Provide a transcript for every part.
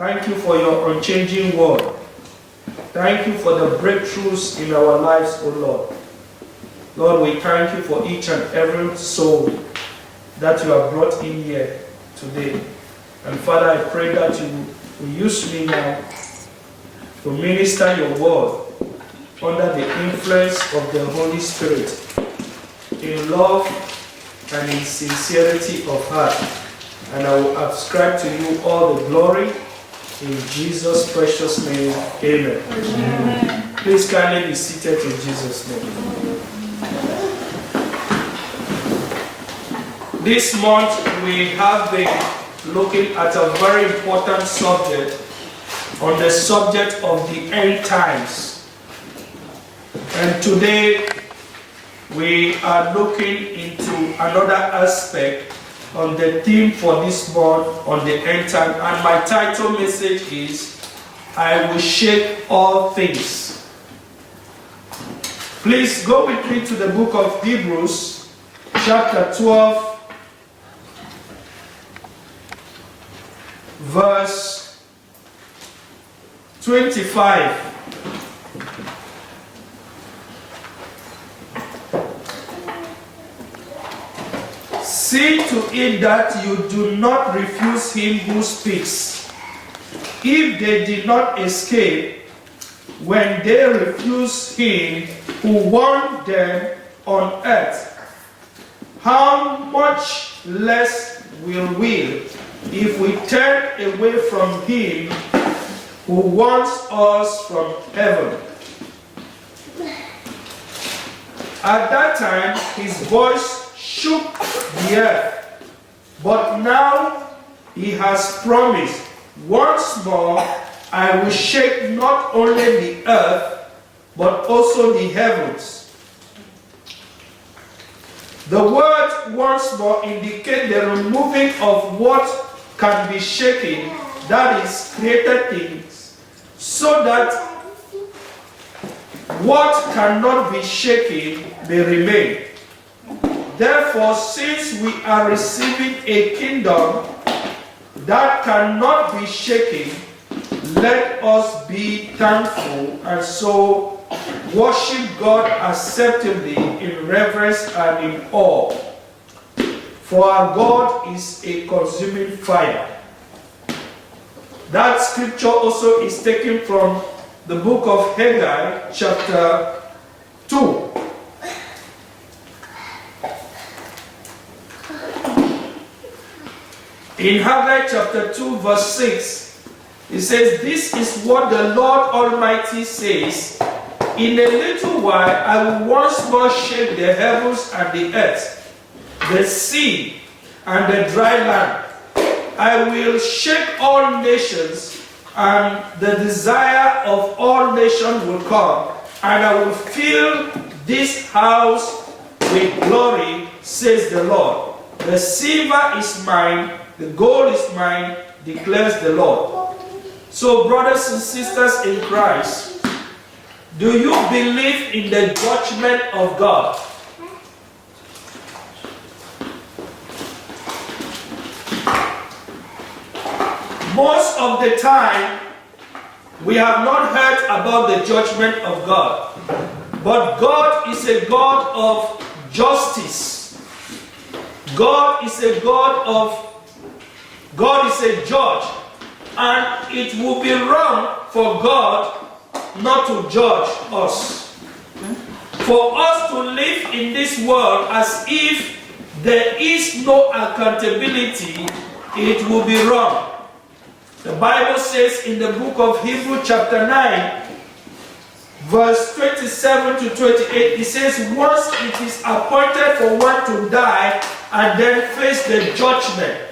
Thank you for your unchanging word. Thank you for the breakthroughs in our lives, O Lord. Lord, we thank you for each and every soul that you have brought in here today. And Father, I pray that you will use me now to minister your word under the influence of the Holy Spirit, in love and in sincerity of heart. And I will ascribe to you all the glory in Jesus' precious name. Amen. Amen. Please kindly be seated in Jesus' name. This month we have been looking at a very important subject on the subject of the end times. And today we are looking into another aspect on the theme for this month on the end time. And my title message is, I will shake all things. Please go with me to the book of Hebrews, chapter 12, verse 25. See to it that you do not refuse him who speaks. If they did not escape when they refused him who warned them on earth, how much less will we, if we turn away from him who warns us from heaven? At that time his voice shook the earth, but now he has promised, once more I will shake not only the earth, but also the heavens. The word once more indicates the removing of what can be shaken, that is, created things, so that what cannot be shaken may remain. Therefore, since we are receiving a kingdom that cannot be shaken, let us be thankful and so worship God acceptably in reverence and in awe. For our God is a consuming fire. That scripture also is taken from the book of Haggai, chapter 2. In Haggai chapter 2 verse 6, it says, this is what the Lord Almighty says, in a little while I will once more shake the heavens and the earth, the sea and the dry land. I will shake all nations, and the desire of all nations will come, and I will fill this house with glory, says the Lord. The silver is mine, the gold is mine, declares the Lord. So, brothers and sisters in Christ, do you believe in the judgment of God? Most of the time, we have not heard about the judgment of God. But God is a God of justice. God is a judge, and it would be wrong for God not to judge us. For us to live in this world as if there is no accountability, it will be wrong. The Bible says in the book of Hebrews chapter 9, verse 27 to 28, it says, once it is appointed for one to die and then face the judgment,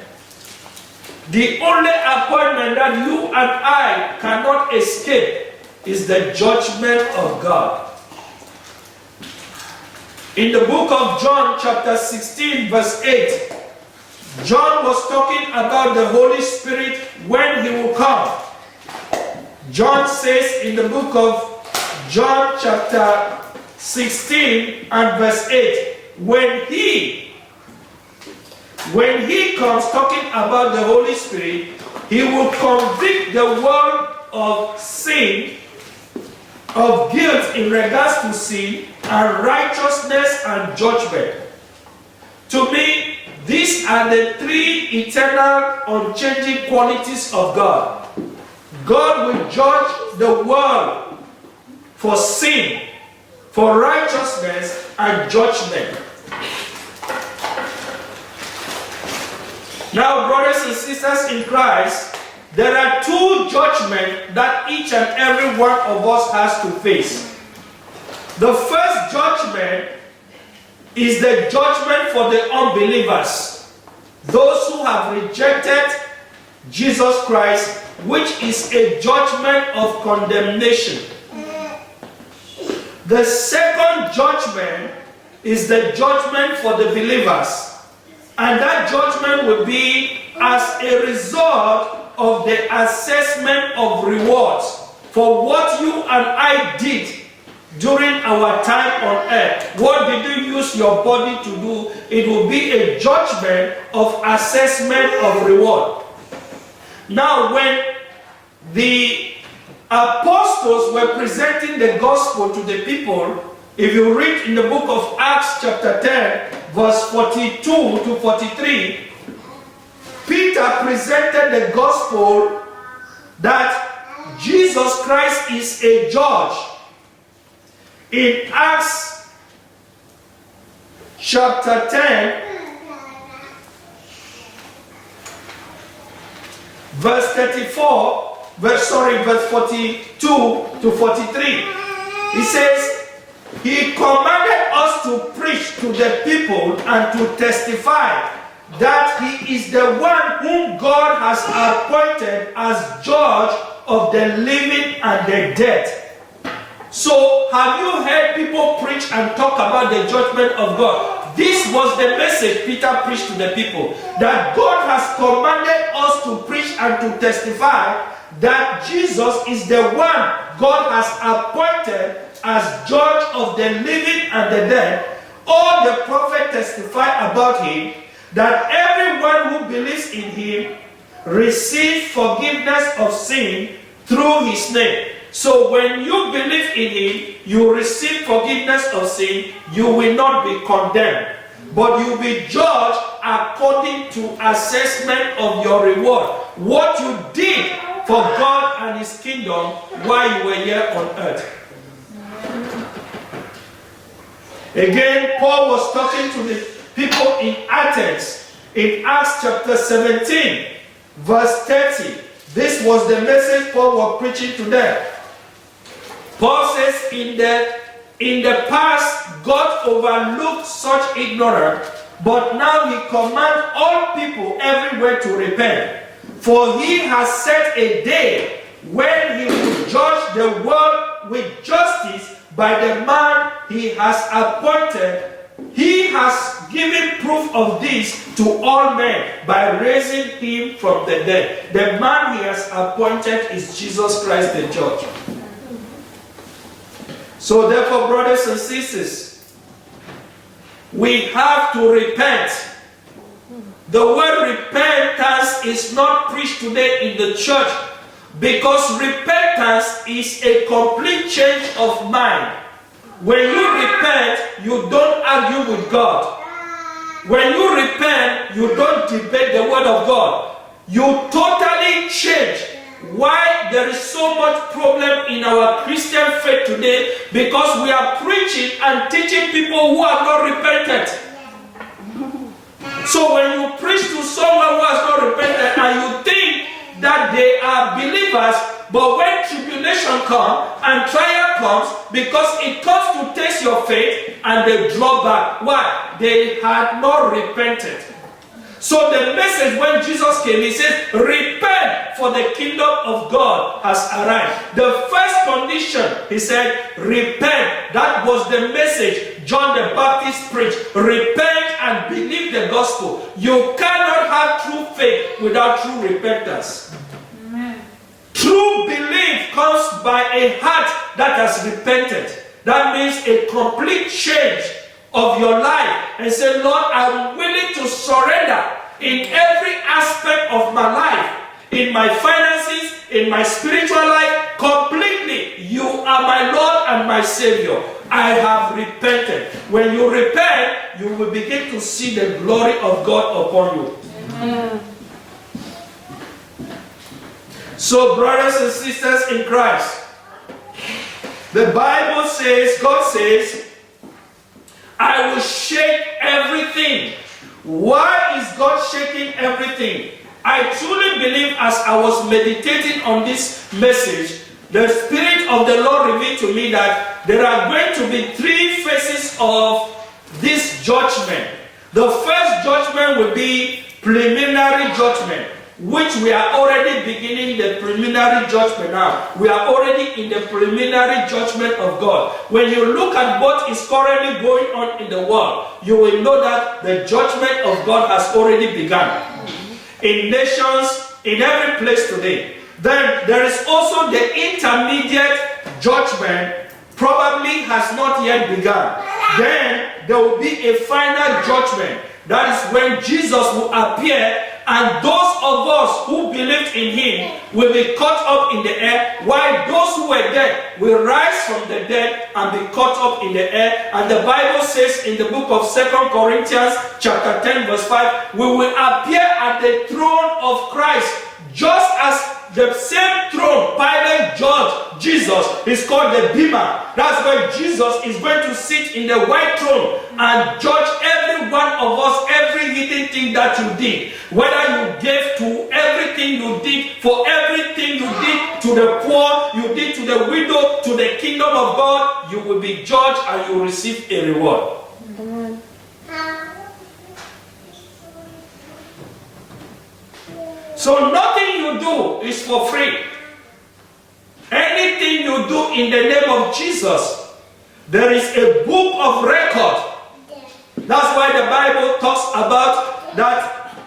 the only appointment that you and I cannot escape is the judgment of God. In the book of John chapter 16 verse 8, John was talking about the Holy Spirit when he will come. John says in the book of John chapter 16 and verse 8, when he comes talking about the Holy Spirit, He will convict the world of sin, of guilt in regards to sin, and righteousness and judgment. To me, these are the three eternal, unchanging qualities of God. God will judge the world for sin, for righteousness, and judgment. Now, brothers and sisters in Christ, there are two judgments that each and every one of us has to face. The first judgment is the judgment for the unbelievers, those who have rejected Jesus Christ, which is a judgment of condemnation. The second judgment is the judgment for the believers, and that judgment will be as a result of the assessment of rewards for what you and I did during our time on earth. What did you use your body to do? It will be a judgment of assessment of reward. Now, when the apostles were presenting the gospel to the people, if you read in the book of Acts chapter 10, verse 42 to 43, Peter presented the gospel that Jesus Christ is a judge. In Acts chapter 10, verse 42 to 43, he says, he commanded us to preach to the people and to testify that he is the one whom God has appointed as judge of the living and the dead. So, have you heard people preach and talk about the judgment of God? This was the message Peter preached to the people, that God has commanded us to preach and to testify that Jesus is the one God has appointed as judge of the living and the dead. All the prophets testify about him, that everyone who believes in him receives forgiveness of sin through his name. So when you believe in him, you receive forgiveness of sin. You will not be condemned, but you will be judged according to assessment of your reward. What you did for God and his kingdom while you were here on earth. Again, Paul was talking to the people in Athens in Acts chapter 17, verse 30. This was the message Paul was preaching to them. Paul says, in the past, God overlooked such ignorance, but now he commands all people everywhere to repent. For he has set a day when he will judge the world with justice by the man he has appointed. He has given proof of this to all men by raising him from the dead. The man he has appointed is Jesus Christ the judge. So therefore, brothers and sisters, we have to repent. The word repentance is not preached today in the church, because repentance is a complete change of mind. When you repent, you don't argue with God. When you repent, you don't debate the word of God. You totally change. Why there is so much problem in our Christian faith today? Because we are preaching and teaching people who have not repented. So when you preach to someone who has not repented and you think that they are believers, but when tribulation comes and trial comes, because it comes to test your faith, and they draw back. Why? They had not repented. So the message when Jesus came, he says, repent, for the kingdom of God has arrived. The first condition, he said, repent. That was the message John the Baptist preached. Repent and believe the gospel. You cannot have true faith without true repentance. Amen. True belief comes by a heart that has repented. That means a complete change of your life, and say, Lord, I'm willing to surrender in every aspect of my life. in my finances, in my spiritual life, completely. You are my Lord and my Savior. I have repented. When you repent, you will begin to see the glory of God upon you. Amen. So, brothers and sisters in Christ, the Bible says, God says, I will shake everything. Why is God shaking everything? I truly believe, as I was meditating on this message, the Spirit of the Lord revealed to me that there are going to be 3 phases of this judgment. The first judgment will be preliminary judgment, which we are already beginning the preliminary judgment now. We are already in the preliminary judgment of God. When you look at what is currently going on in the world, you will know that the judgment of God has already begun. In nations, in every place today. Then there is also the intermediate judgment, probably has not yet begun. Then there will be a final judgment. That is when Jesus will appear, and those of us who believed in him will be caught up in the air, while those who were dead will rise from the dead and be caught up in the air. And the Bible says in the book of 2 Corinthians chapter 10 verse 5, we will appear at the throne of Christ, just as the same throne Pilate judged Jesus is called the Bema. That's where Jesus is going to sit in the white throne and judge every one of us, every hidden thing that you did. Whether you gave to everything you did, for everything you did to the poor, you did to the widow, to the kingdom of God, you will be judged and you will receive a reward. So nothing you do is for free. Anything you do in the name of Jesus, there is a book of record. That's why the Bible talks about that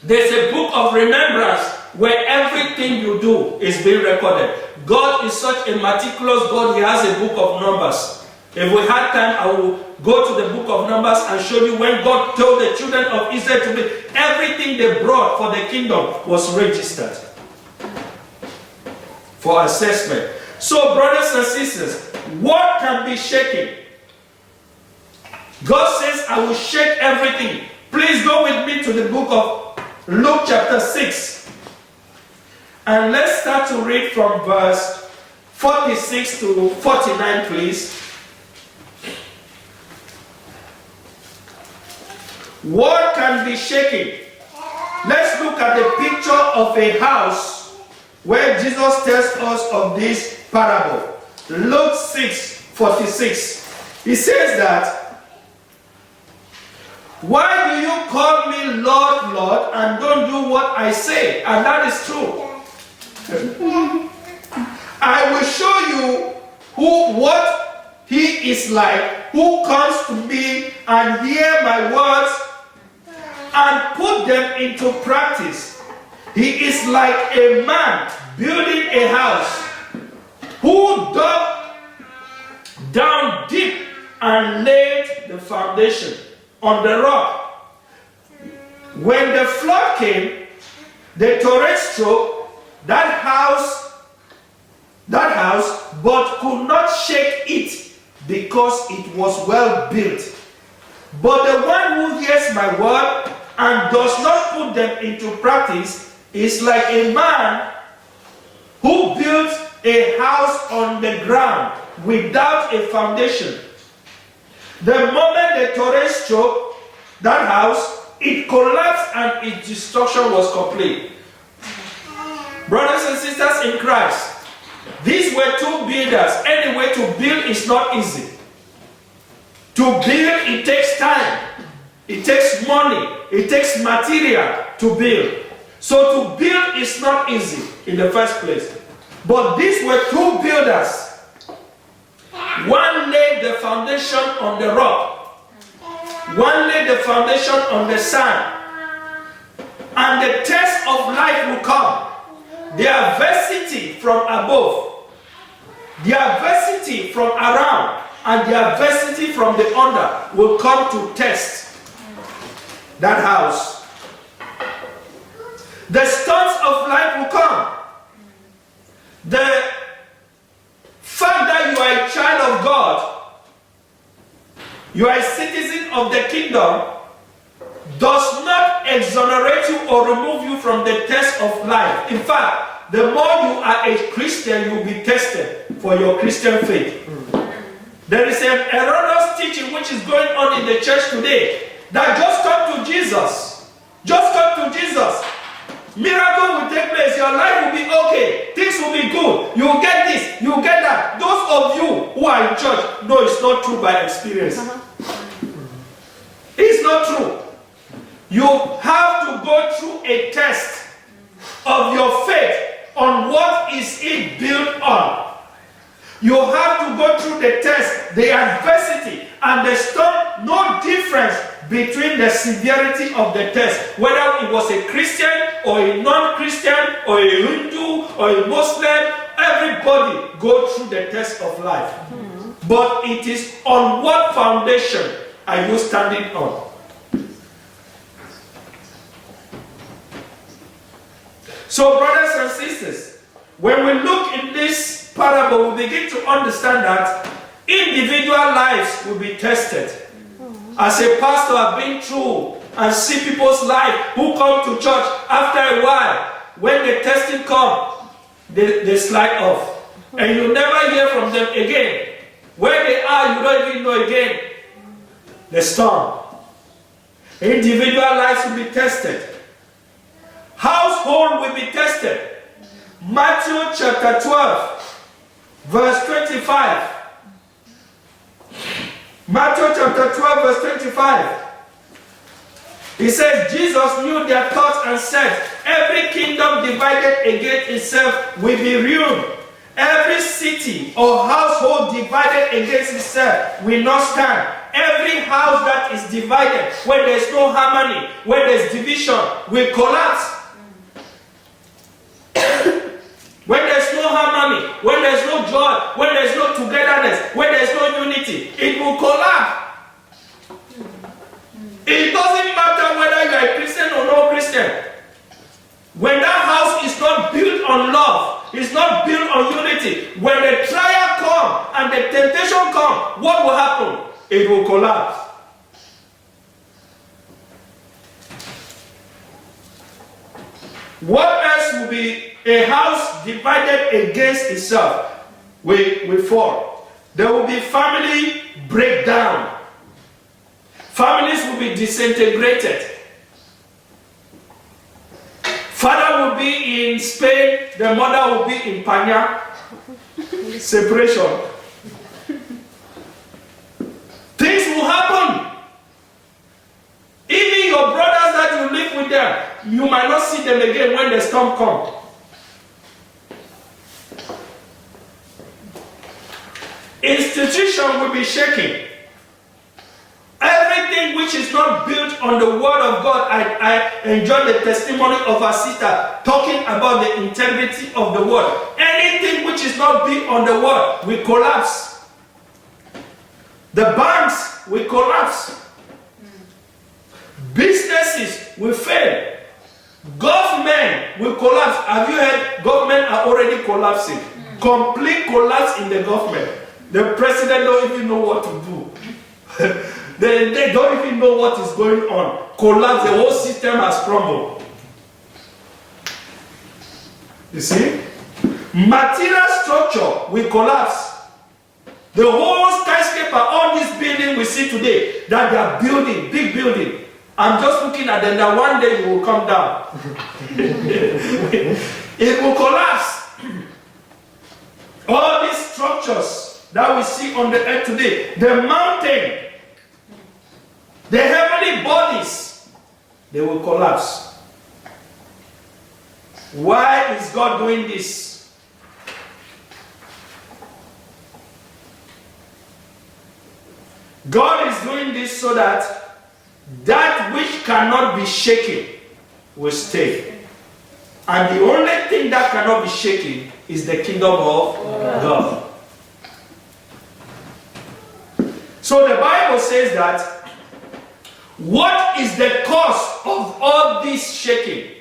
there's a book of remembrance where everything you do is being recorded. God is such a meticulous God, he has a book of numbers. If we had time, I will go to the book of Numbers and show you when God told the children of Israel to bring everything they brought for the kingdom was registered for assessment. So, brothers and sisters, what can be shaken? God says, I will shake everything. Please go with me to the book of Luke chapter 6. And let's start to read from verse 46 to 49, please. What can be shaken? Let's look at the picture of a house where Jesus tells us of this parable. Luke 6:46. He says that, why do you call me Lord, Lord, and don't do what I say? And that is true. I will show you what he is like, who comes to me and hear my words and put them into practice. He is like a man building a house who dug down deep and laid the foundation on the rock. When the flood came, the torrent struck that house, but could not shake it because it was well built. But the one who hears my word and does not put them into practice is like a man who built a house on the ground without a foundation. The moment the torrent struck that house, it collapsed and its destruction was complete. Brothers and sisters in Christ, these were two builders. Anyway, to build is not easy. To build, it takes time. It takes money. It takes material to build. So to build is not easy in the first place. But these were two builders. One laid the foundation on the rock. One laid the foundation on the sand. And the test of life will come. The adversity from above. The adversity from around. And the adversity from the under will come to test that house. The storms of life will kingdom does not exonerate you or remove you from the test of life. In fact, the more you are a Christian, you will be tested for your Christian faith. There is an erroneous teaching which is going on in the church today that just come to Jesus. Just come to Jesus. Miracle will take place. Your life will be okay. Things will be good. You will get this. You will get that. Those of you who are in church know it's not true by experience. It's not true. You have to go through a test of your faith on what is it built on. You have to go through the test, the adversity, and the storm. No difference between the severity of the test, whether it was a Christian or a non-Christian or a Hindu or a Muslim. Everybody go through the test of life. But it is on what foundation are you standing on? So, brothers and sisters, when we look in this parable, we begin to understand that individual lives will be tested. As a pastor, I've been through and see people's life who come to church after a while. When the testing comes, they slide off. And you never hear from them again. Where they are, you don't even know again. The storm. Individual lives will be tested. Household will be tested. Matthew chapter 12, verse 25. Matthew chapter 12, verse 25. He says, Jesus knew their thoughts and said, every kingdom divided against itself will be ruined. Every city or household divided against itself will not stand. Every house that is divided, where there is no harmony, where there is division, will collapse. When there is no harmony, when there is no joy, when there is no togetherness, when there is no unity, it will collapse. It doesn't matter whether you are a Christian or no Christian. When that house is not built on love, it's not built on unity, when the trial comes and the temptation comes, what will happen? It will collapse. What else will be a house divided against itself? We fall. There will be family breakdown. Families will be disintegrated. Father will be in Spain, the mother will be in Panya. Separation. Things will happen. Even your brothers that you live with them, you might not see them again when the storm comes. Institution will be shaking. Everything which is not built on the word of God, I enjoy the testimony of our sister talking about the integrity of the word. Anything which is not built on the word will collapse. The banks will collapse. Businesses will fail. Government will collapse. Have you heard government are already collapsing? Complete collapse in the government. The president don't even know what to do. They don't even know what is going on. Collapse, the whole system has crumbled. You see? Material structure will collapse. The whole skyscraper, all this building we see today, that they are building, big building. I'm just looking at them that one day it will come down. It will collapse. All these structures that we see on the earth today, the mountain, the heavenly bodies, they will collapse. Why is God doing this? God is doing this so that that which cannot be shaken will stay. And the only thing that cannot be shaken is the kingdom of God. So the Bible says that what is the cause of all this shaking?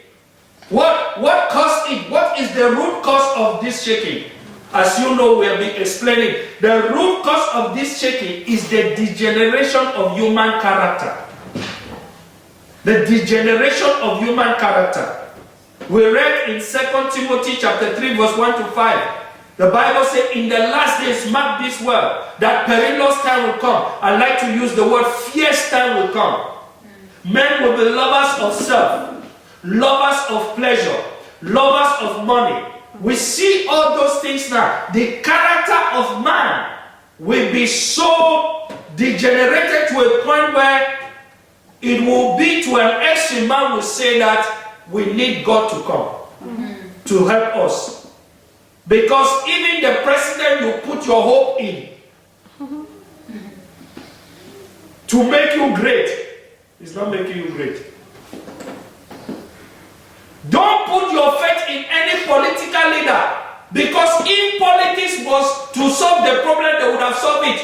What caused it? What is the root cause of this shaking? As you know, we have been explaining. The root cause of this shaking is the degeneration of human character. The degeneration of human character. We read in 2 Timothy chapter 3 verse 1 to 5. The Bible says, in the last days, mark this word, that perilous time will come. I like to use the word fierce time will come. Men will be lovers of self, lovers of pleasure, lovers of money. We see all those things now. The character of man will be so degenerated to a point where it will be to an extreme. Man will say that we need God to come to help us. Because even the president you put your hope in to make you great is not making you great. Don't put your faith in any political leader, because if politics was to solve the problem, they would have solved it.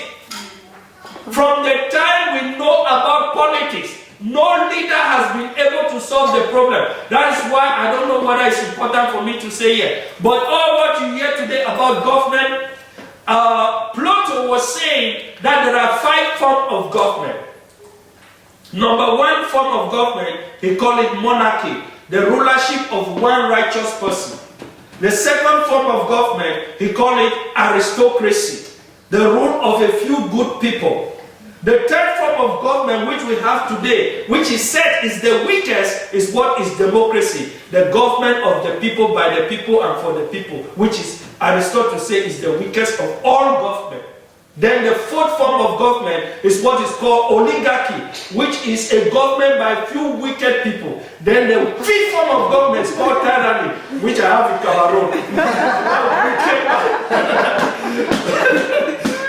From the time we know about politics, no leader has been able to solve the problem. That is why I don't know whether it's important for me to say here. But all what you hear today about government, Plato was saying that there are 5 forms of government. Number 1 form of government, he called it monarchy, the rulership of one righteous person. The second form of government, he called it aristocracy, the rule of a few good people. The third form of government which we have today, which is said is the weakest, is what is democracy. The government of the people, by the people, and for the people, which is, Aristotle says, is the weakest of all government. Then the fourth form of government is what is called oligarchy, which is a government by few wicked people. Then the fifth form of government is called tyranny, which I have in Cameroon.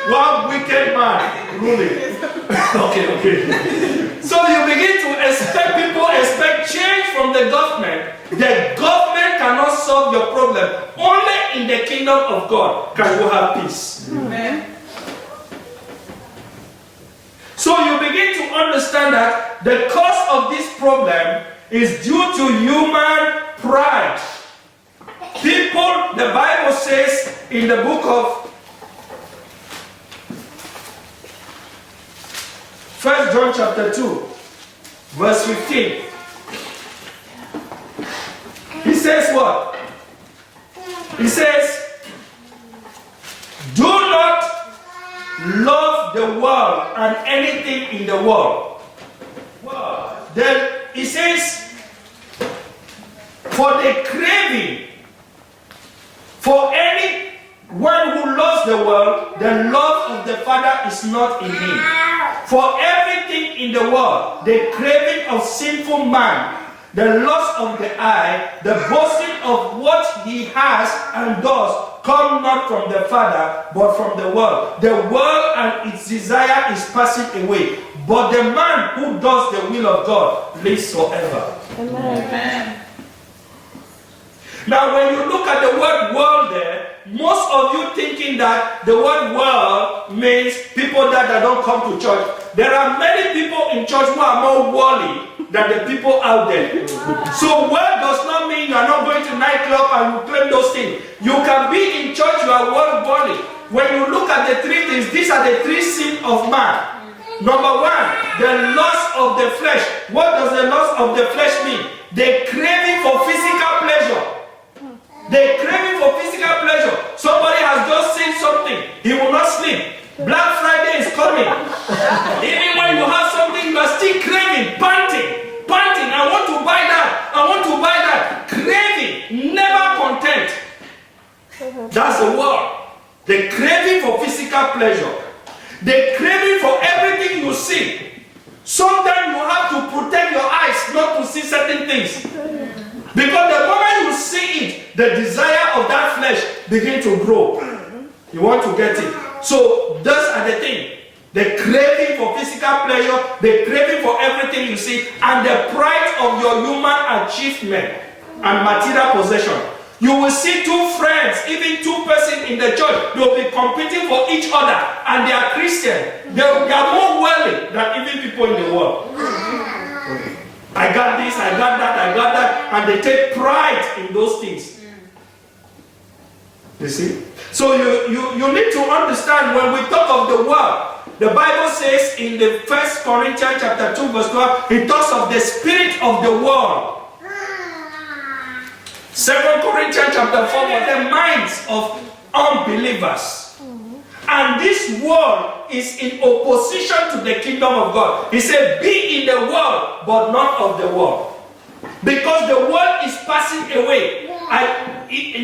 One wicked man ruling. Okay. So you begin to expect change from the government. The government cannot solve your problem. Only in the kingdom of God can you have peace. Amen. So you begin to understand that the cause of this problem is due to human pride. People, the Bible says in the book of 1 John chapter 2, verse 15. He says what? He says, do not love the world and anything in the world. Then he says, for the craving, for anyone who loves the world, the love of the Father is not in him. For everything in the world, the craving of sinful man, the lust of the eye, the boasting of what he has and does, come not from the Father, but from the world. The world and its desire is passing away, but the man who does the will of God lives forever. Amen. Now when you look at the word world there, most of you thinking that the word world means people that don't come to church. There are many people in church who are more worldly than the people out there. So world does not mean you are not going to nightclub and you claim those things. You can be in church, you are worldly. When you look at the 3 things, these are the 3 sins of man. Number 1, the lust of the flesh. What does the lust of the flesh mean? The craving for physical pleasure. The craving for physical pleasure. Somebody has just seen something, he will not sleep. Black Friday is coming. Even when you have something, you are still craving, panting. I want to buy that. I want to buy that. Craving, never content. That's the word. The craving for physical pleasure. The craving for everything you see. Sometimes you have to protect your eyes not to see certain things. Because the moment you see it, the desire of that flesh begins to grow. You want to get it. So those are the things. The craving for physical pleasure, the craving for everything you see, and the pride of your human achievement and material possession. You will see 2 friends, even 2 persons in the church, they will be competing for each other, and they are Christian. They are more wealthy than even people in the world. I got this, I got that, and they take pride in those things. You see? So you need to understand, when we talk of the world The Bible says in the 1 Corinthians chapter 2 verse 12, it talks of the spirit of the world. 2 Corinthians chapter 4 was the minds of unbelievers. And this world is in opposition to the kingdom of God. He said, be in the world, but not of the world. Because the world is passing away.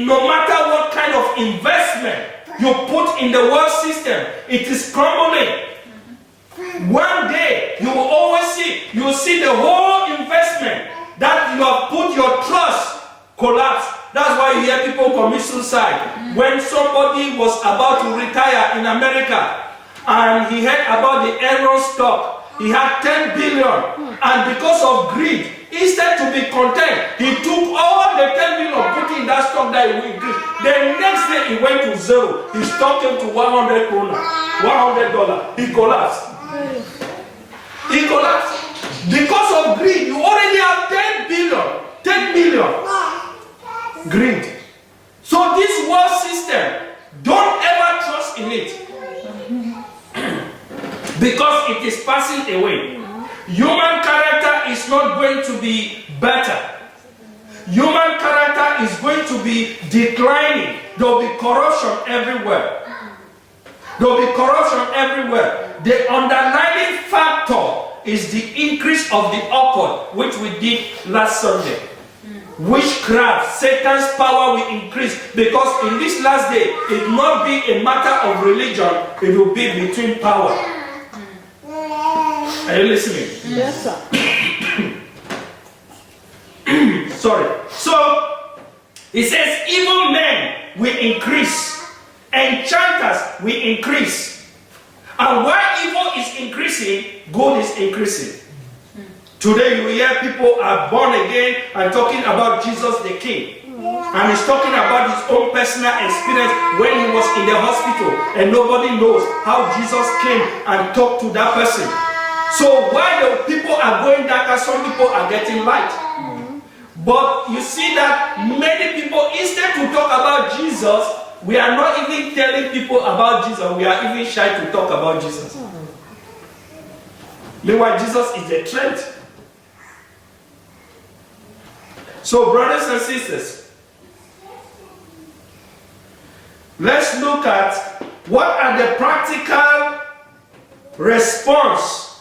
No matter what kind of investment you put in the world system, it is crumbling. One day, you will always see, you will see the whole investment that you have put your trust collapse. That's why you hear people commit suicide. When somebody was about to retire in America, and he heard about the Enron stock, he had 10 billion, and because of greed, instead to be content, he took all the 10 billion, put in that stock that he will increase. The next day, he went to zero. His stock came to $100. He collapsed. He collapsed. Because of greed, you already have 10 billion, 10 million. Greed. So this world system, don't ever trust in it. Because it is passing away. Human character is not going to be better. Human character is going to be declining. There will be corruption everywhere. There will be corruption everywhere. The underlying factor is the increase of the occult, which we did last Sunday. Witchcraft, Satan's power will increase, because in this last day, it will not be a matter of religion, it will be between power. Are you listening? Yes, sir. Sorry. So, it says evil men will increase, enchanters will increase. And while evil is increasing, good is increasing. Today you hear people are born again and talking about Jesus the King. And he's talking about his own personal experience when he was in the hospital and nobody knows how Jesus came and talked to that person. So while the people are going darker, some people are getting light. But you see that many people, instead to talk about Jesus, we are not even telling people about Jesus. We are even shy to talk about Jesus. Meanwhile, Jesus is the trend. So, brothers and sisters, let's look at what are the practical response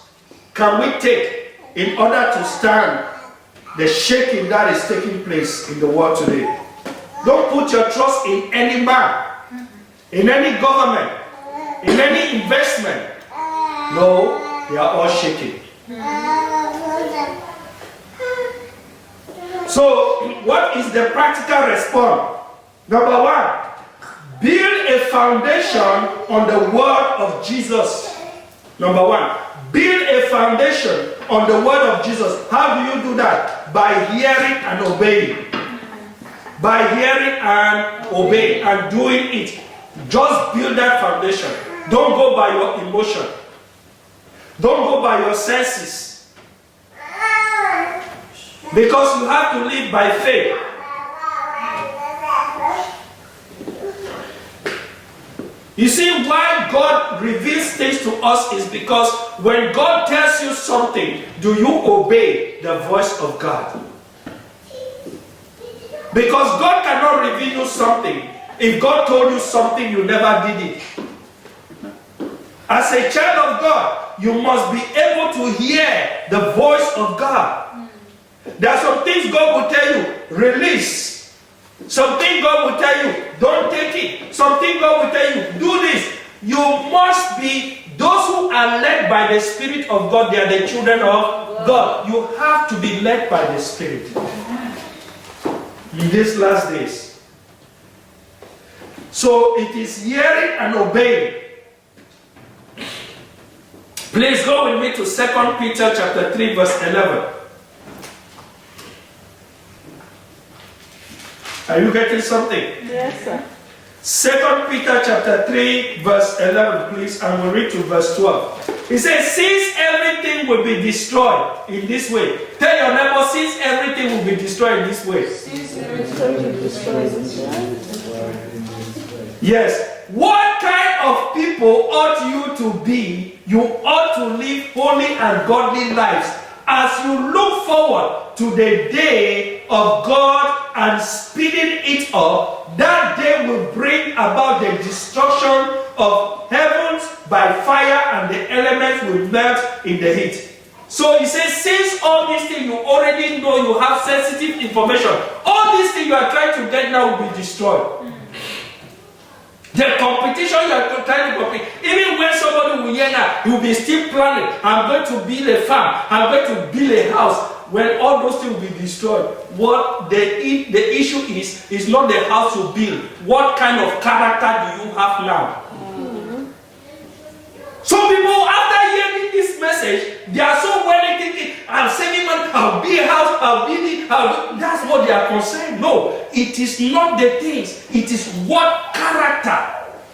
can we take in order to stand the shaking that is taking place in the world today. Don't put your trust in any man, in any government, in any investment. No, they are all shaking. So, what is the practical response? Number one, build a foundation on the word of Jesus. Number one, build a foundation on the word of Jesus. How do you do that? By hearing and obeying. By hearing and obeying and doing it. Just build that foundation. Don't go by your emotion. Don't go by your senses. Because you have to live by faith. You see, why God reveals things to us is because when God tells you something, do you obey the voice of God? Because God cannot reveal you something. If God told you something, you never did it. As a child of God, you must be able to hear the voice of God. There are some things God will tell you, release. Something God will tell you, don't take it. Something God will tell you, do this. You must be, those who are led by the Spirit of God, they are the children of God. You have to be led by the Spirit in these last days. So it is hearing and obeying. Please go with me to 2 Peter chapter 3 verse 11. Are you getting something? Yes, sir. 2 Peter chapter 3 verse 11, please, and we'll read to verse 12. It says, since everything will be destroyed in this way. Tell your neighbor, since everything will be destroyed in this way. Yes. What kind of people ought you to be you ought to live holy and godly lives as you look forward to the day of God and speeding it up. That day will bring about the destruction of heavens by fire, and the elements will melt in the heat. So he says, since all these things you already know, you have sensitive information, all these things you are trying to get now will be destroyed. The competition you are trying to compete, even when somebody will hear that, you will be still planning, I'm going to build a farm, I'm going to build a house. When all those things will be destroyed, what the issue is not the house you build. What kind of character do you have now? Some people, after hearing this message, they are so well thinking, I'm saving money, I'll build a house, I'll build it, that's what they are concerned. No, it is not the things, it is what character.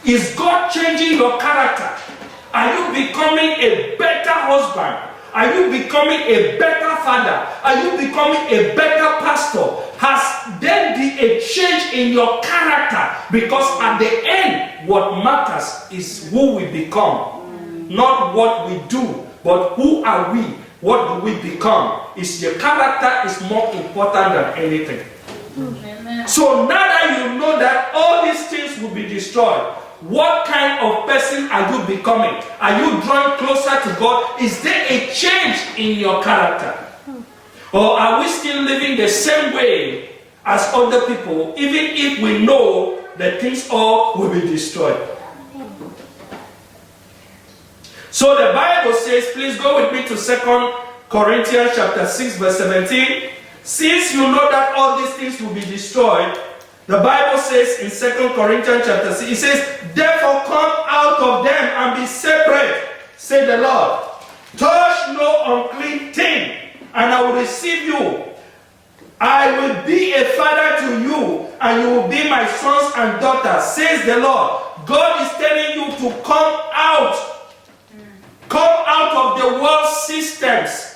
Is God changing your character? Are you becoming a better husband? Are you becoming a better father? Are you becoming a better pastor? Has there been a change in your character? Because at the end, what matters is who we become. Not what we do, but who are we? What do we become? Is your character is more important than anything. Amen. So now that you know that all these things will be destroyed, what kind of person are you becoming? Are you drawing closer to God? Is there a change in your character? Or are we still living the same way as other people, even if we know that things all will be destroyed? So the Bible says, please go with me to 2 Corinthians chapter 6 verse 17. Since you know that all these things will be destroyed, the Bible says in 2 Corinthians chapter 6, it says, therefore come out of them and be separate, say the Lord. Touch no unclean thing, and I will receive you. I will be a father to you, and you will be my sons and daughters, says the Lord. God is telling you to come out. Come out of the world systems.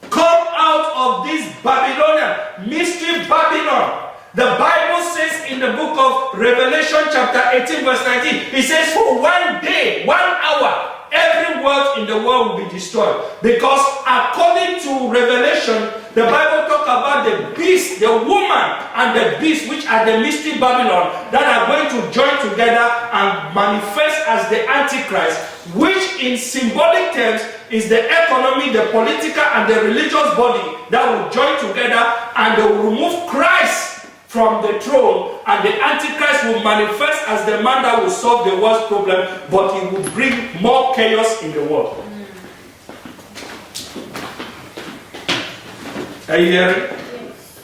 Come out of this Babylonian, mystery Babylon. The Bible says in the book of Revelation chapter 18 verse 19, it says for 1 day, 1 hour, every word in the world will be destroyed. Because according to Revelation, the Bible talks about the beast, the woman and the beast, which are the mystery Babylon, that are going to join together and manifest as the Antichrist, which in symbolic terms is the economy, the political and the religious body that will join together, and they will remove Christ from the throne, and the Antichrist will manifest as the man that will solve the world's problem, but he will bring more chaos in the world. Are you hearing? Yes.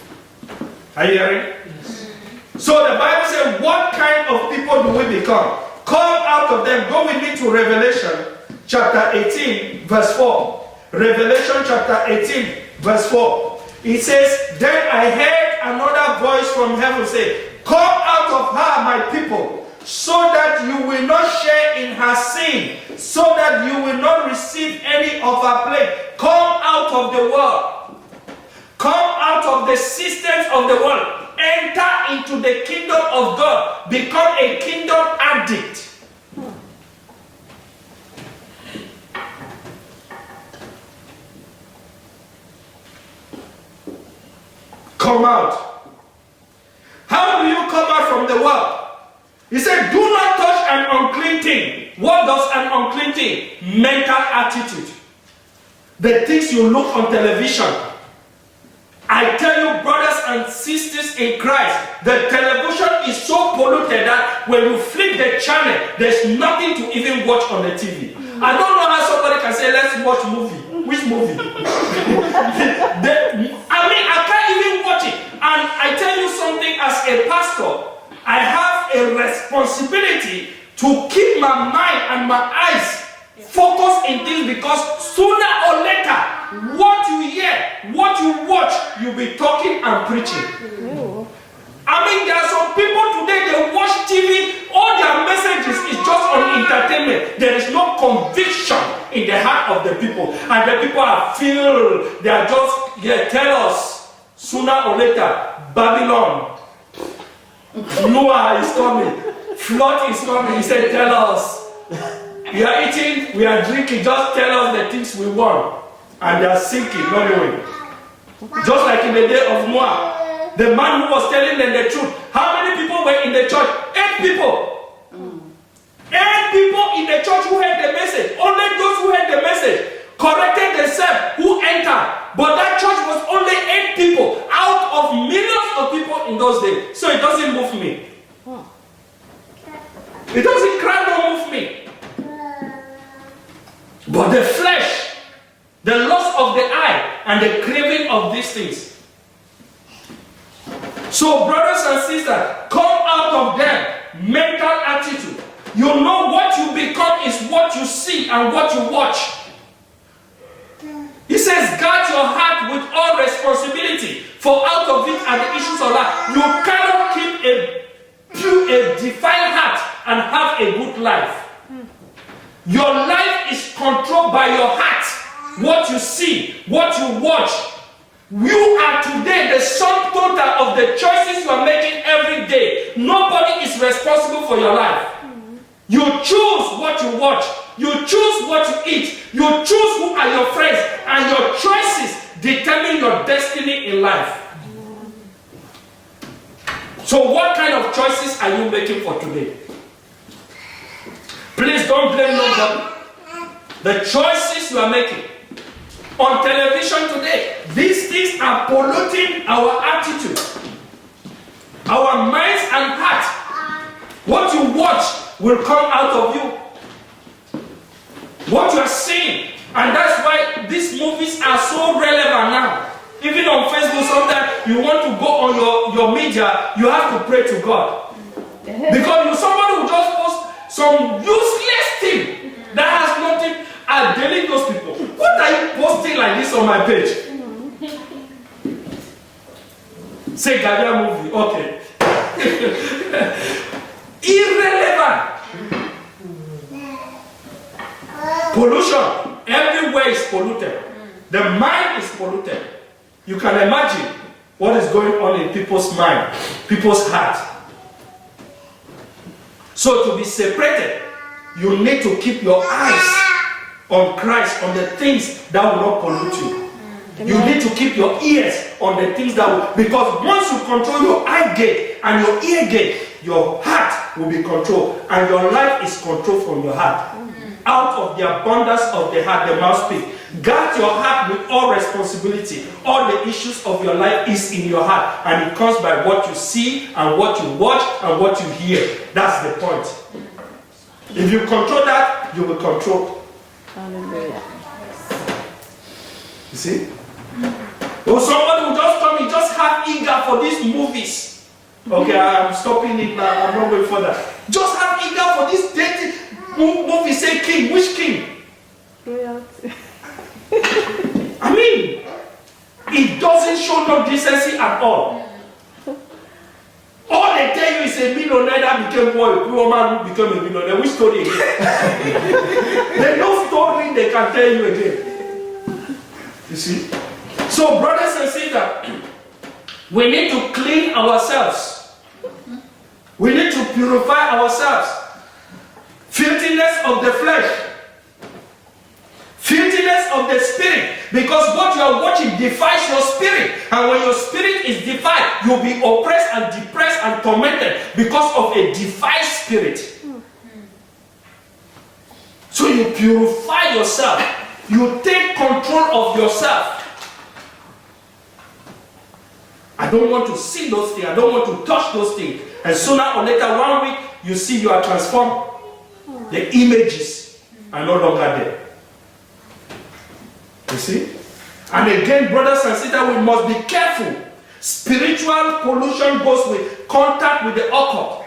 Are you hearing? Yes. So the Bible says, what kind of people do we become? Come out of them. Go with me to Revelation chapter 18 verse 4. Revelation chapter 18 verse 4. It says, then I heard another voice from heaven say, come out of her, my people, so that you will not share in her sin, so that you will not receive any of her plague. Come out of the world. Come out of the systems of the world. Enter into the kingdom of God. Become a kingdom addict. Come out. How do you come out from the world? He said, do not touch an unclean thing. What does an unclean thing? Mental attitude. The things you look on television. I tell you, brothers and sisters in Christ, the television is so polluted that when you flip the channel, there's nothing to even watch on the TV. I don't know how somebody can say, let's watch movie. Which movie? I can't even watch it. And I tell you something, as a pastor, I have a responsibility to keep my mind and my eyes focused in things, because sooner or later, what you hear, what you watch, you'll be talking and preaching. I mean, there are some people today, they watch TV, all their messages is just on entertainment. There is no conviction in the heart of the people. And the people are filled, they are just, tell us, sooner or later, Babylon, Noah is coming, flood is coming. He said, tell us. We are eating, we are drinking, just tell us the things we want. And they are sinking, not knowing. Just like in the day of Noah, the man who was telling them the truth. How many people were in the church? 8 people. 8 people in the church who heard the message. Only those who heard the message corrected themselves who entered. But that church was only 8 people out of millions of people in those days. So it doesn't move me. It doesn't cry, don't move me. But the flesh, the lust of the eye, and the craving of these things. So brothers and sisters, come out of them. Mental attitude. You know what you become is what you see and what you watch. He says, guard your heart with all responsibility, for out of it are the issues of life. You cannot keep a defiled heart and have a good life. Your life is controlled by your heart. What you see, what you watch. You are today the sum total of the choices you are making every day. Nobody is responsible for your life. You choose what you watch. You choose what you eat. You choose who are your friends. And your choices determine your destiny in life. So what kind of choices are you making for today? Please don't blame nobody. The choices you are making. On television today, these things are polluting our attitude, our minds and heart. What you watch will come out of you. What you are seeing. And that's why these movies are so relevant now. Even on Facebook, sometimes you want to go on your media, you have to pray to God. Because somebody will just post some useless thing that has nothing. I delete those people. What are you posting like this on my page? Say Gavia movie. Okay. Irrelevant. Pollution. Everywhere is polluted. The mind is polluted. You can imagine what is going on in people's mind, people's heart. So to be separated, you need to keep your eyes on Christ, on the things that will not pollute you. You need to keep your ears on the things that will, because once you control your eye gate and your ear gate, your heart will be controlled, and your life is controlled from your heart. Out of the abundance of the heart, the mouth speaks. Guard your heart with all responsibility. All the issues of your life is in your heart, and it comes by what you see and what you watch and what you hear. That's the point. If you control that, you will control. Hallelujah. You see? Or somebody will just come and just have eager for these movies. Okay, I'm stopping it now. I'm not going further. Just have eager for this dirty movie. Say king. Which king? I mean, it doesn't show no decency at all. All they tell you is a millionaire that became poor man who became a millionaire. Which story again? There's no story they can tell you again. You see? So, brothers and sisters, we need to clean ourselves. We need to purify ourselves. Filthiness of the flesh. Filthiness of the spirit. Because what you are watching defies your spirit. And when your spirit is defiled, you'll be oppressed and depressed and tormented because of a defiled spirit. So you purify yourself. You take control of yourself. I don't want to see those things. I don't want to touch those things. And sooner or later, 1 week, you see you are transformed. The images are no longer there. You see? And again, brothers and sisters, we must be careful. Spiritual pollution goes with contact with the occult.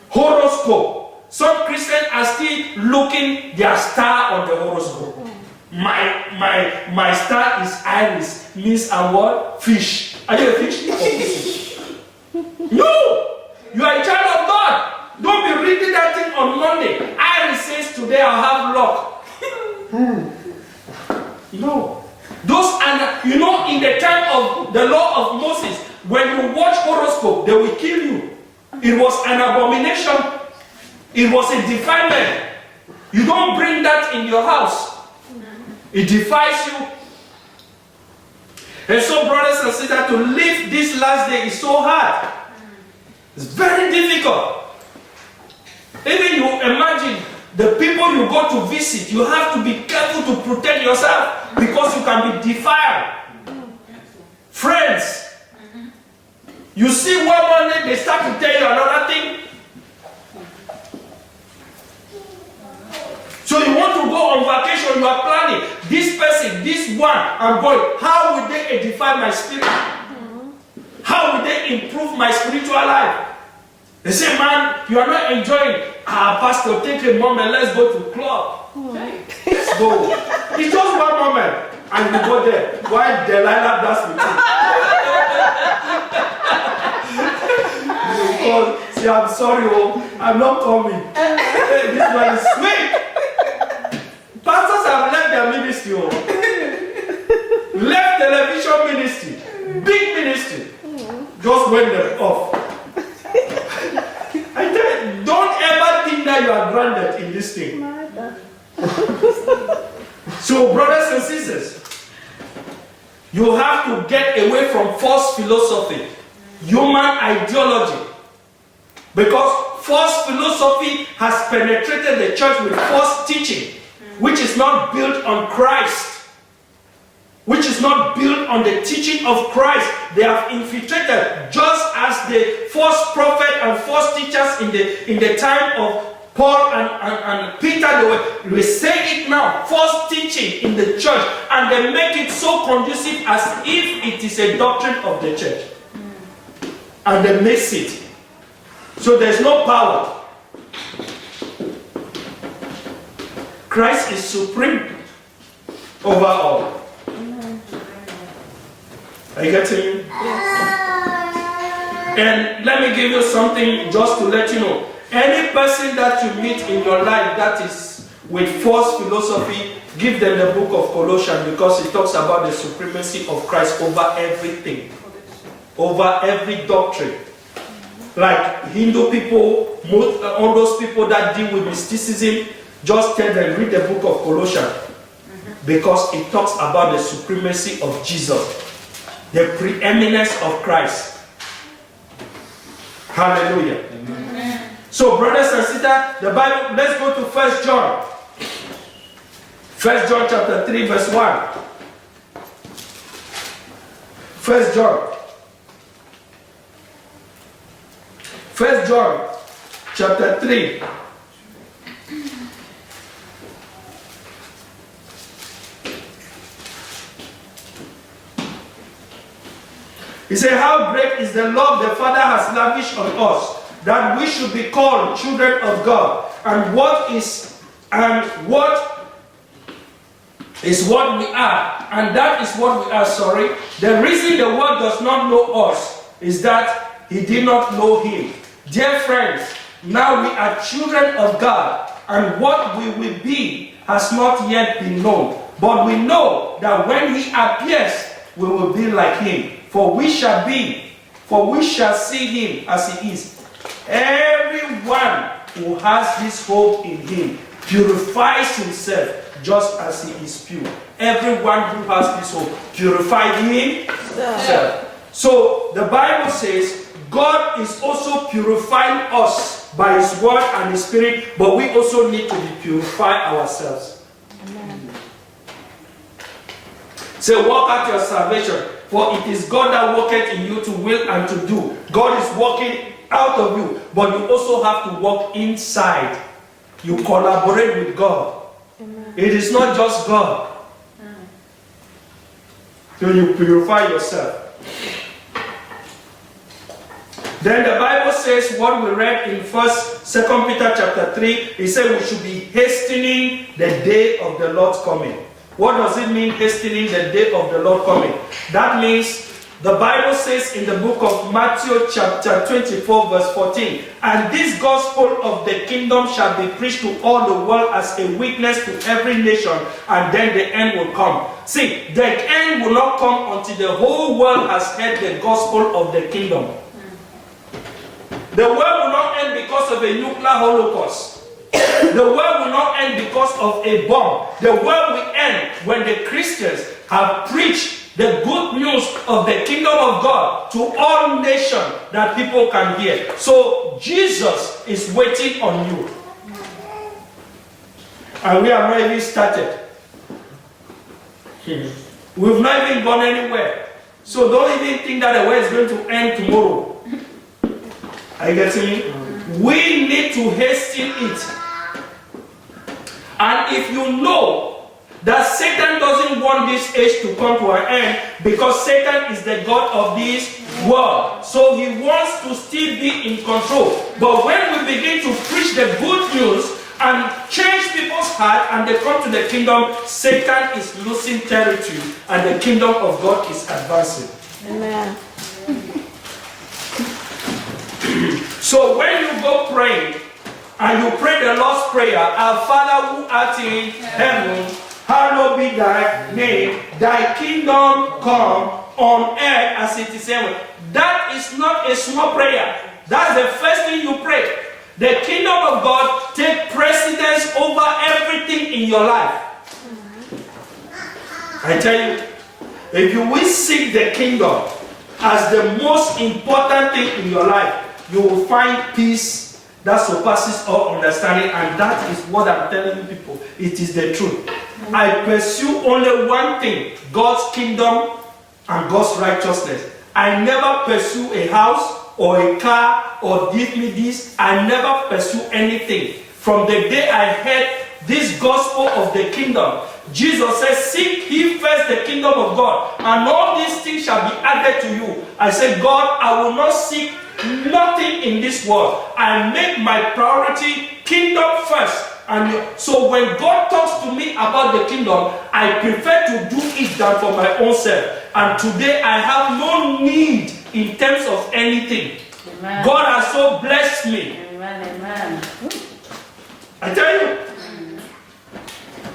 Horoscope. Some Christians are still looking their star on the horoscope. My star is Iris. Means I'm what? Fish. Are you a fish? No! You are a child of God. Don't be reading that thing on Monday. Iris says today I'll have luck. No. Those are, you know, in the time of the law of Moses, when you watch horoscope, they will kill you. It was an abomination. It was a defilement. You don't bring that in your house. It defies you. And so, brothers and sisters, to live this last day is so hard. It's very difficult. Even you imagine the people you go to visit, you have to be careful to protect yourself because you can be defiled. Friends, you see one morning they start to tell you another thing. So you want to go on vacation, you are planning. This person, this one, I'm going. How will they edify my spirit? How will they improve my spiritual life? They say, man, you are not enjoying. Pastor, take a moment, let's go to club. Let's go. It's just one moment. And you go there. While Delilah does with you. See, I'm sorry, I'm not coming. This one is sweet. Pastors have left their ministry. Left television ministry. Big ministry. Just went them off. I tell you, don't ever think that you are grounded in this thing. So, brothers and sisters, you have to get away from false philosophy, human ideology. Because false philosophy has penetrated the church with false teaching, which is not built on Christ, which is not built on the teaching of Christ. They have infiltrated, just as the false prophet and false teachers in the time of Paul and Peter, they were saying it now, false teaching in the church, and they make it so conducive as if it is a doctrine of the church. And they mix it. So there's no power. Christ is supreme over all. Are you getting me? Yes. And let me give you something just to let you know. Any person that you meet in your life that is with false philosophy, give them the book of Colossians, because it talks about the supremacy of Christ over everything, over every doctrine. Like Hindu people, all those people that deal with mysticism, just tell them, read the book of Colossians, because it talks about the supremacy of Jesus, the preeminence of Christ. Hallelujah. Amen. So, brothers and sisters, the Bible, let's go to 1 John. 1 John chapter 3, verse 1. 1 John. 1 John chapter 3. He said, how great is the love the Father has lavished on us, that we should be called children of God. And what is what we are, and that is what we are, sorry. The reason the world does not know us is that he did not know him. Dear friends, now we are children of God, and what we will be has not yet been known. But we know that when he appears, we will be like him. For we shall see him as he is. Everyone who has this hope in him purifies himself just as he is pure. Everyone who has this hope purifies himself. So the Bible says God is also purifying us by his word and his spirit, but we also need to be purified ourselves. Amen. So walk out your salvation. For it is God that worketh in you to will and to do. God is working out of you, but you also have to walk inside. You collaborate with God. Amen. It is not just God. So you purify yourself. Then the Bible says, what we read in 2 Peter chapter 3, it said we should be hastening the day of the Lord's coming. What does it mean, hastening the day of the Lord coming? That means, the Bible says in the book of Matthew chapter 24 verse 14, and this gospel of the kingdom shall be preached to all the world as a witness to every nation, and then the end will come. See, the end will not come until the whole world has heard the gospel of the kingdom. The world will not end because of a nuclear holocaust. The world will not end because of a bomb. The world will end when the Christians have preached the good news of the kingdom of God to all nations that people can hear. So Jesus is waiting on you. And we have not even started. We've not even gone anywhere. So don't even think that the world is going to end tomorrow. Are you getting me? We need to hasten it. And if you know that Satan doesn't want this age to come to an end, because Satan is the God of this world, so he wants to still be in control. But when we begin to preach the good news and change people's heart and they come to the kingdom, Satan is losing territory and the kingdom of God is advancing. Amen. So when you go praying and you pray the Lord's Prayer, Our Father who art in heaven, hallowed be thy name, thy kingdom come on earth as it is in heaven. That is not a small prayer. That's the first thing you pray. The kingdom of God take precedence over everything in your life. I tell you, if you will seek the kingdom as the most important thing in your life, you will find peace that surpasses all understanding, and that is what I'm telling you people. It is the truth. I pursue only one thing, God's kingdom and God's righteousness. I never pursue a house or a car or give me this. I never pursue anything. From the day I heard this gospel of the kingdom, Jesus says, seek ye first the kingdom of God, and all these things shall be added to you. I said, God, I will not seek nothing in this world. I make my priority kingdom first. And so when God talks to me about the kingdom, I prefer to do it than for my own self. And today I have no need in terms of anything. Amen. God has so blessed me. Amen. Amen. I tell you,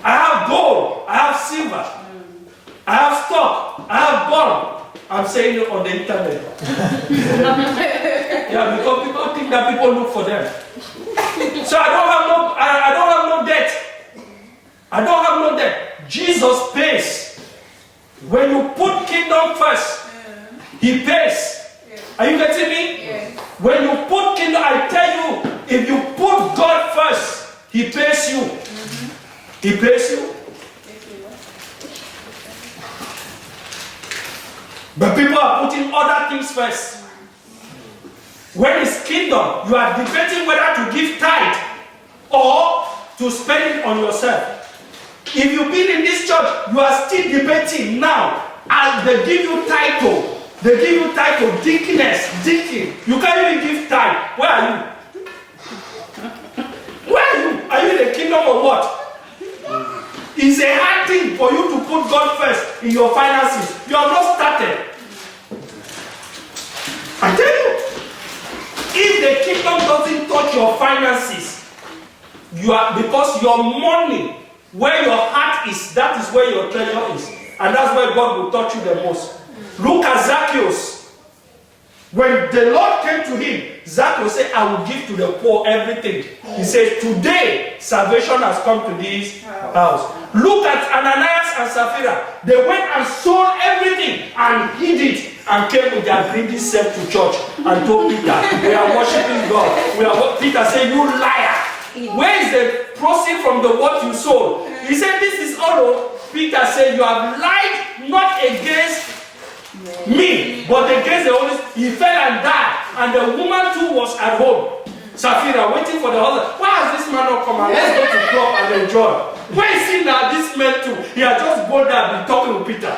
I have gold, I have silver, I have stock, I have bond. I'm saying it on the internet. Yeah, because people think that people look for them. So I don't have no debt. I don't have no debt. Jesus pays. When you put kingdom first, he pays. Are you getting me? Yes. When you put kingdom, I tell you, if you put God first, he pays you. He pays you. But people are putting other things first. When it's kingdom, you are debating whether to give tithe or to spend it on yourself. If you've been in this church, you are still debating now. As they give you title. They give you title, deaconess, deacon. You can't even give tithe. Where are you? Where are you? Are you in the kingdom or what? It's a hard thing for you to put God first in your finances. You have not started. I tell you, if the kingdom doesn't touch your finances, you are, because your money, where your heart is, that is where your treasure is. And that's where God will touch you the most. Look at Zacchaeus. When the Lord came to him, Zacchaeus said, I will give to the poor everything. He said, today salvation has come to this house. Look at Ananias and Sapphira. They went and sold everything and hid it and came with their greedy self to church and told Peter, we are worshiping God. Peter said, you liar. Where is the proceeds from the what you sold? He said, this is all. Peter said, you have lied not against me, but against the Holy Spirit. He fell and died. And the woman too was at home. Sapphira waiting for the husband. Why has this man not come and let's go to club and enjoy? Where is he now? This man too. He had just gone there and been talking with Peter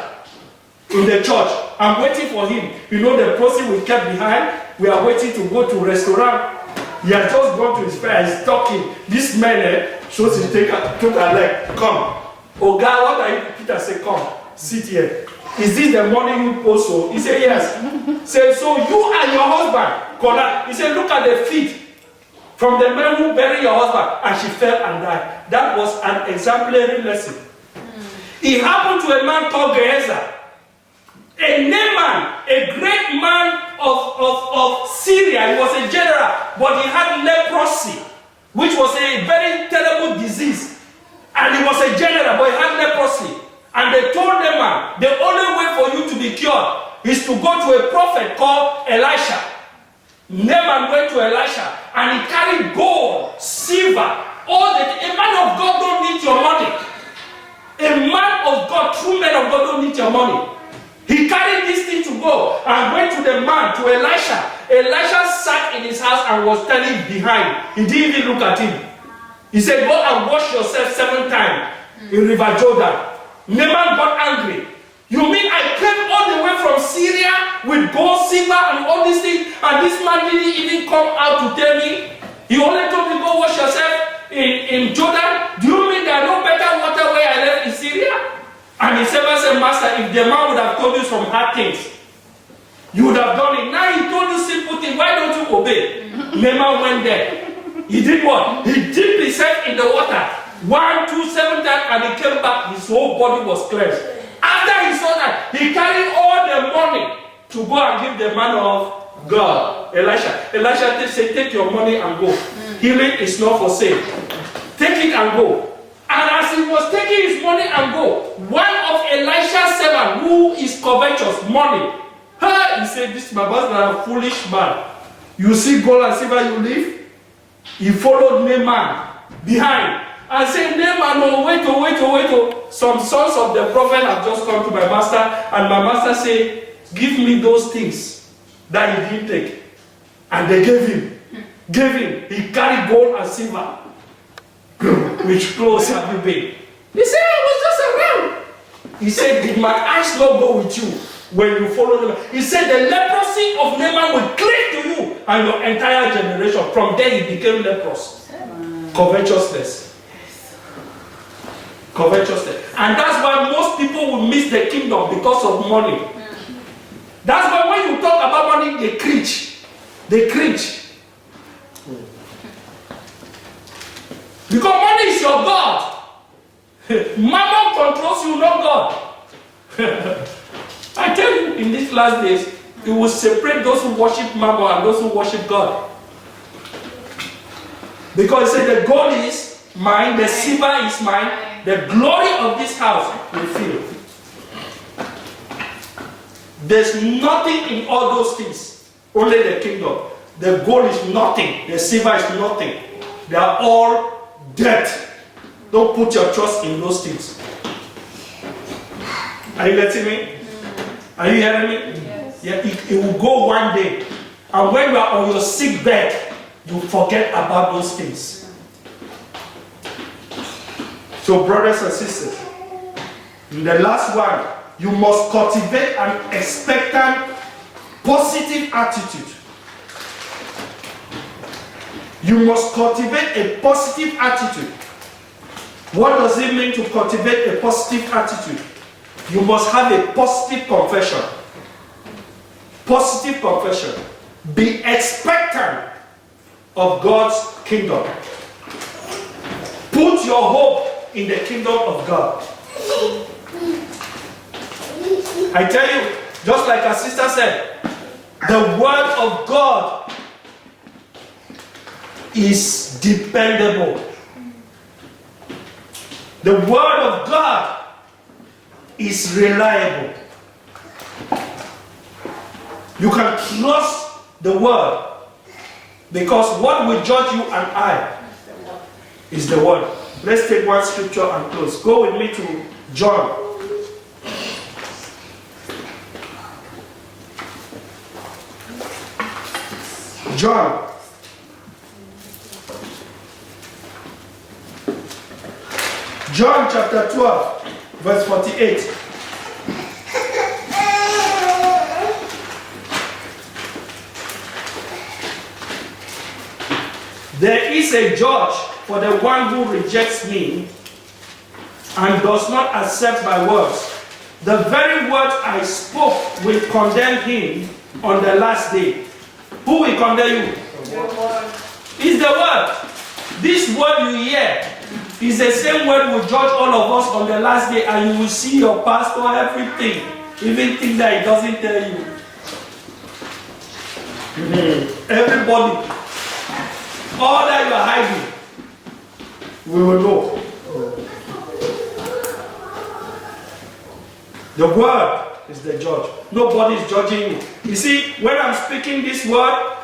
in the church. I'm waiting for him. You know the person we kept behind? We are waiting to go to restaurant. He had just gone to his friend. He's talking. This man shows he took a leg. Come. Oh God, what are you? Peter said, come. Sit here. Is this the money you post? So he said, yes. Say, so you and your husband collide. He said, look at the feet from the man who buried your husband. And she fell and died. That was an exemplary lesson. It happened to a man called Gehazi. A Naaman, a great man of Syria. He was a general, but he had leprosy. which was a very terrible disease. And he was a general, but he had leprosy. And they told Naaman, the only way for you to be cured is to go to a prophet called Elisha. Naaman went to Elisha and he carried gold, silver, all that. A man of God don't need your money. A man of God, true men of God don't need your money. He carried this thing to go and went to the man, to Elisha. Elisha sat in his house and was standing behind. He didn't even look at him. He said, go and wash yourself 7 times in River Jordan. Naaman got angry. You mean I came all the way from Syria with gold, silver, and all these things, and this man didn't even come out to tell me? He only told me go wash yourself in Jordan. Do you mean there are no better water where I left in Syria? And his servant said, Master, if the man would have told you some hard things, you would have done it. Now he told you simple things. Why don't you obey? Naaman went there. He did what? He dipped himself in the water 1, 2, 7 times, and he came back. His whole body was cleansed. After he saw that, he carried all the money to go and give the man of God, Elisha. Elisha said, take your money and go. Healing is not for sale. Take it and go. And as he was taking his money and go, one of Elisha's servants, who is covetous, money, he said, this my boss is a foolish man. You see gold and silver you leave? He followed Naaman behind and said, Naaman, oh, wait. Some sons of the prophet have just come to my master, and my master said, give me those things that he didn't take. And they gave him. He carried gold and silver, which clothes have you been? He said, I was just around. He said, did my eyes not go with you when you followed them? He said, the leprosy of Naaman will cleave to you and your entire generation. From there he became leprous. Covetousness. And that's why most people will miss the kingdom because of money. That's why when you talk about money, they cringe. Because money is your God. Mammon controls you, not God. I tell you, in these last days, it will separate those who worship Mammon and those who worship God. Because it said the gold is mine, the silver is mine, the glory of this house will fill. There's nothing in all those things, only the kingdom. The gold is nothing, the silver is nothing. They are all dead. Don't put your trust in those things. Are you getting me? Are you hearing me? Yes. Yeah, it will go one day. And when you are on your sick bed, you forget about those things. So brothers and sisters, in the last one, you must cultivate an expectant, positive attitude. You must cultivate a positive attitude. What does it mean to cultivate a positive attitude? You must have a positive confession. Positive confession. Be expectant of God's kingdom. Put your hope in the kingdom of God. I tell you, just like our sister said, the word of God is dependable. The word of God is reliable. You can trust the word, because what will judge you and I is the word. Let's take one scripture and close. Go with me to John. John. John chapter 12, verse 48. There is a judge for the one who rejects me and does not accept my words. The very words I spoke will condemn him on the last day. Who will condemn you? It's the word. This word you hear is the same word will judge all of us on the last day, and you will see your pastor, everything, even things that he doesn't tell you. Everybody. All that you are hiding, we will know. The word is the judge. Nobody is judging you. You see, when I'm speaking this word,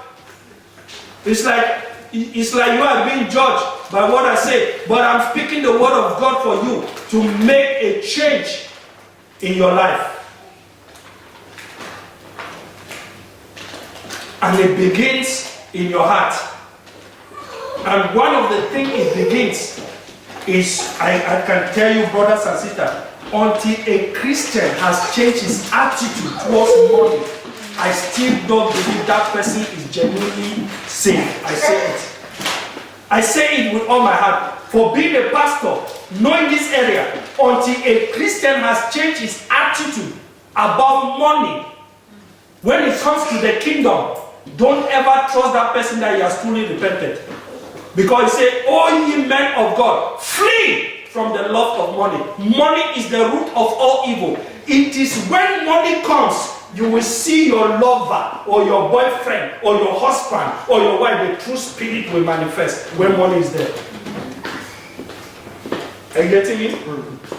it's like you are being judged by what I say. But I'm speaking the word of God for you to make a change in your life. And it begins in your heart. And one of the things it begins is, I can tell you, brothers and sisters, until a Christian has changed his attitude towards money, I still don't believe that person is genuinely saved. I say it. I say it with all my heart. For being a pastor, knowing this area, until a Christian has changed his attitude about money, when it comes to the kingdom, don't ever trust that person that he has truly repented. Because he said, "O ye men of God, flee from the love of money." Money is the root of all evil. It is when money comes, you will see your lover or your boyfriend or your husband or your wife, the true spirit will manifest when money is there. Are you getting me?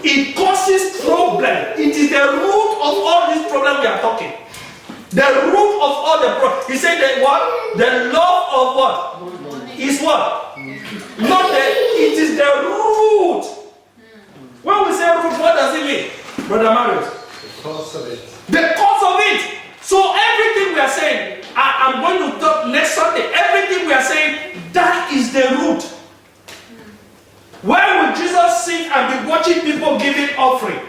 It causes problem. It is the root of all this problem we are talking. The root of all the problem. He said that what? The love of what? Is what? Not the, it is the root. When we say root, what does it mean? Brother Marius? The cause of it. The cause of it. So everything we are saying, I'm going to talk next Sunday. Everything we are saying, that is the root. Why would Jesus sit and be watching people giving offering?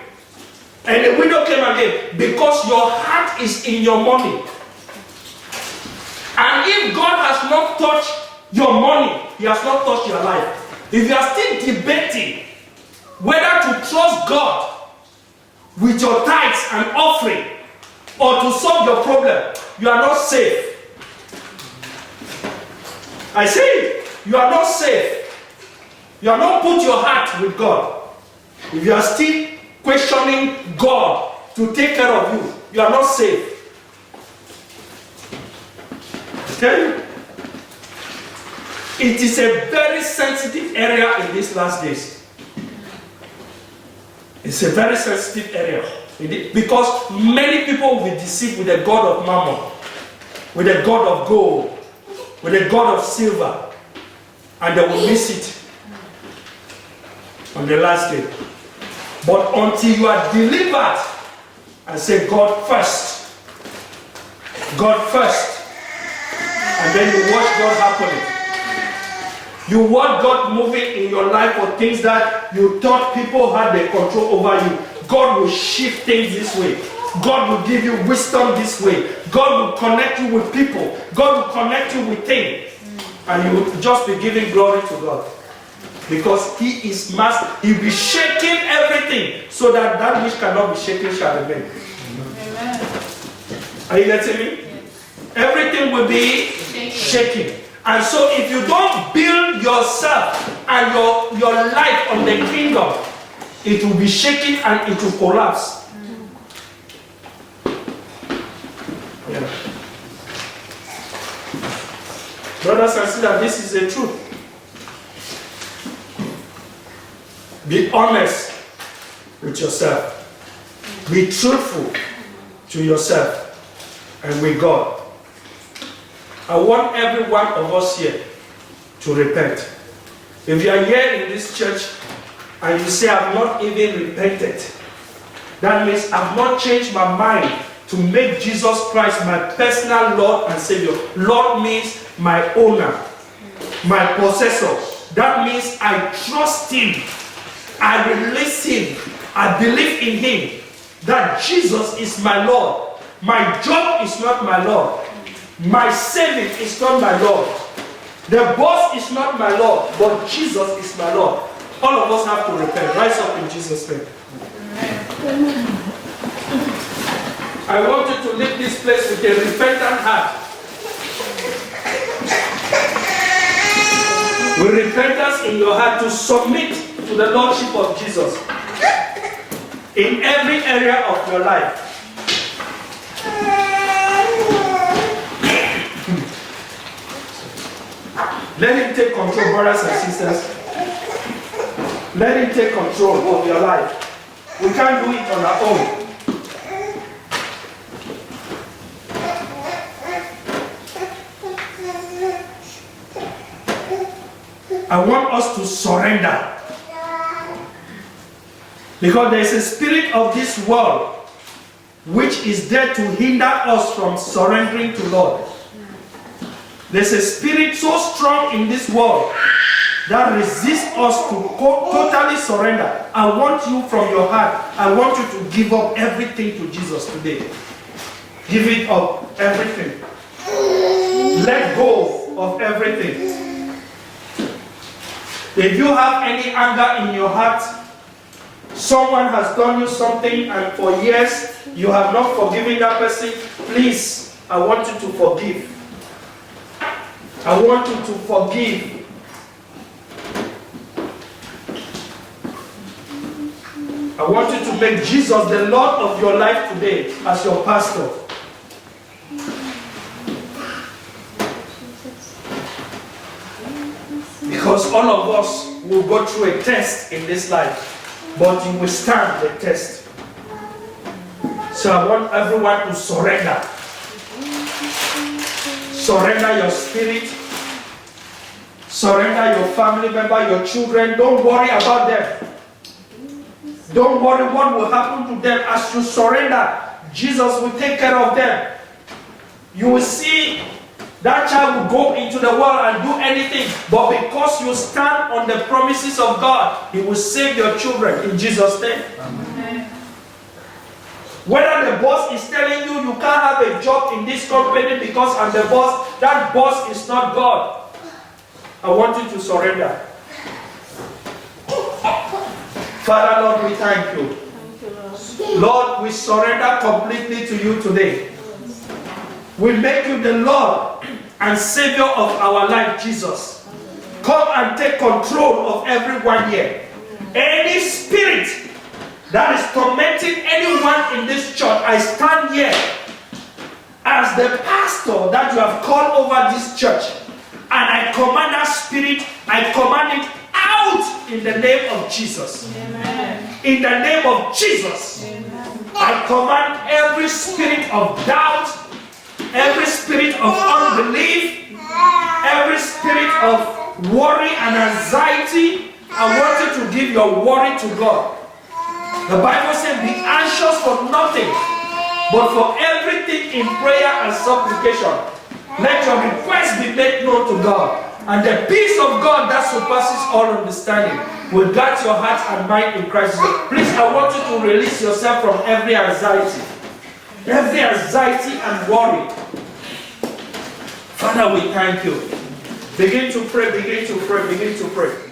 And the widow came again. Because your heart is in your money. And if God has not touched your money, He has not touched your life. If you are still debating whether to trust God with your tithes and offering or to solve your problem, you are not safe. I say, you are not safe. You have not put your heart with God. If you are still questioning God to take care of you, you are not safe. I tell you, it is a very sensitive area in these last days. It's a very sensitive area. Because many people will be deceived with the God of mammon, with the God of gold, with the God of silver, and they will miss it on the last day. But until you are delivered and say God first, and then you watch God happening. You want God moving in your life for things that you thought people had the control over you. God will shift things this way. God will give you wisdom this way. God will connect you with people. God will connect you with things. And you will just be giving glory to God. Because He is master. He will be shaking everything so that that which cannot be shaken shall remain. Amen. Are you getting me? Yes. Everything will be shaking. And so if you don't build yourself and your life on the kingdom, it will be shaking and it will collapse. Yeah. Brothers and sisters, this is the truth. Be honest with yourself. Be truthful to yourself and with God. I want every one of us here to repent. If you are here in this church and you say, I've not even repented, that means I've not changed my mind to make Jesus Christ my personal Lord and Savior. Lord means my owner, my possessor. That means I trust Him. I release Him. I believe in Him. That Jesus is my Lord. My job is not my Lord. My saving is not my Lord. The boss is not my Lord, but Jesus is my Lord. All of us have to repent. Rise up in Jesus' name. I want you to leave this place with a repentant heart. With repentance in your heart to submit to the Lordship of Jesus in every area of your life. Let Him take control, brothers and sisters. Let him take control of your life. We can't do it on our own. I want us to surrender. Because there is a spirit of this world which is there to hinder us from surrendering to Lord. There's a spirit so strong in this world that resists us to totally surrender. I want you from your heart, I want you to give up everything to Jesus today. Give it up, everything. Let go of everything. If you have any anger in your heart, someone has done you something and for years you have not forgiven that person, please, I want you to forgive. I want you to forgive. I want you to make Jesus the Lord of your life today as your pastor. Because all of us will go through a test in this life, but you will stand the test. So I want everyone to surrender. Surrender your spirit. Surrender your family member, your children. Don't worry about them. Don't worry what will happen to them. As you surrender, Jesus will take care of them. You will see that child will go into the world and do anything, but because you stand on the promises of God, He will save your children in Jesus' name. Amen. Whether the boss is telling you you can't have a job in this company because I'm the boss, that boss is not God. I want you to surrender. Father, Lord, we thank you. Lord, we surrender completely to you today. We make you the Lord and Savior of our life, Jesus. Come and take control of everyone here. Any spirit that is tormenting anyone in this church, I stand here as the pastor that you have called over this church, and I command that spirit, I command it out in the name of Jesus. Amen. In the name of Jesus. Amen. I command every spirit of doubt, every spirit of unbelief, every spirit of worry and anxiety, I want you to give your worry to God. The Bible says, be anxious for nothing, but for everything in prayer and supplication. Let your request be made known to God. And the peace of God that surpasses all understanding will guard your heart and mind in Christ. Please, I want you to release yourself from every anxiety and worry. Father, we thank you. Begin to pray, begin to pray, begin to pray.